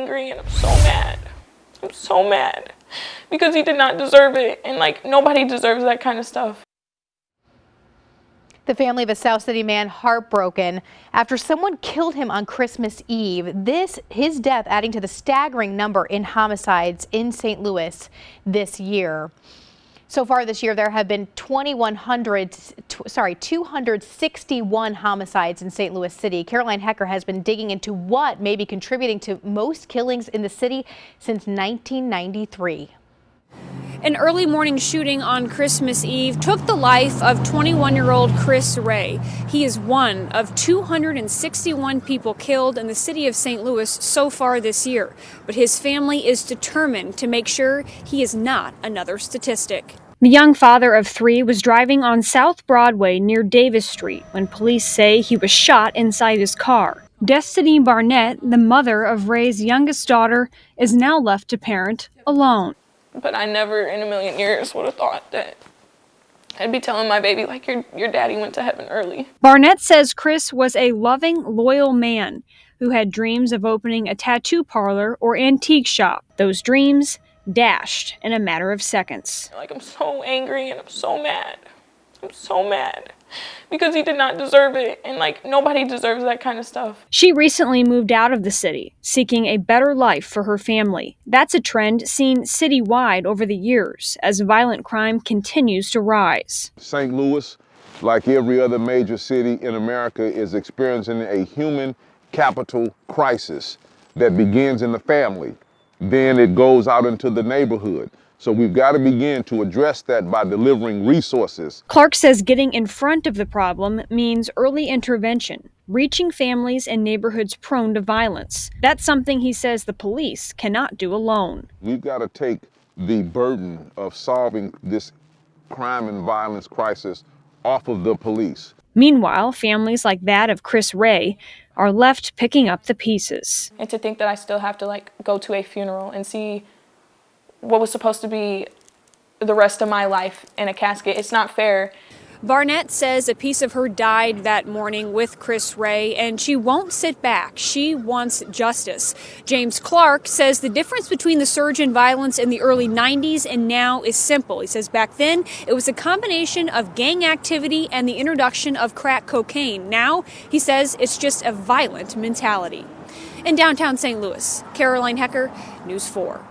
Angry and I'm so mad. I'm so mad because he did not deserve it, and like nobody deserves that kind of stuff. The family of a South City man heartbroken after someone killed him on Christmas Eve. His death adding to the staggering number in homicides in St. Louis this year. So far this year, there have been 261 homicides in St. Louis City. Caroline Hecker has been digging into what may be contributing to most killings in the city since 1993. An early morning shooting on Christmas Eve took the life of 21-year-old Chris Rea. He is one of 261 people killed in the city of St. Louis so far this year. But his family is determined to make sure he is not another statistic. The young father of 3 was driving on South Broadway near Davis Street when police say he was shot inside his car. Destiny Barnett, the mother of Rea's youngest daughter, is now left to parent alone. But I never in a million years would have thought that I'd be telling my baby, like, your daddy went to heaven early. Barnett says Chris was a loving, loyal man who had dreams of opening a tattoo parlor or antique shop. Those dreams dashed in a matter of seconds. Like, I'm so angry and I'm so mad. I'm so mad because he did not deserve it, and like nobody deserves that kind of stuff. She recently moved out of the city, seeking a better life for her family. That's a trend seen citywide over the years as violent crime continues to rise. St. Louis, like every other major city in America, is experiencing a human capital crisis that begins in the family. Then it goes out into the neighborhood. So we've got to begin to address that by delivering resources. Clark says getting in front of the problem means early intervention, reaching families and neighborhoods prone to violence. That's something he says the police cannot do alone. We've got to take the burden of solving this crime and violence crisis off of the police. Meanwhile, families like that of Chris Rea are left picking up the pieces. And to think that I still have to like go to a funeral and see what was supposed to be the rest of my life in a casket. It's not fair. Barnett says a piece of her died that morning with Chris Rea, and she won't sit back. She wants justice. James Clark says the difference between the surge in violence in the early 90s and now is simple. He says back then it was a combination of gang activity and the introduction of crack cocaine. Now, he says it's just a violent mentality. In downtown St. Louis, Caroline Hecker, News 4.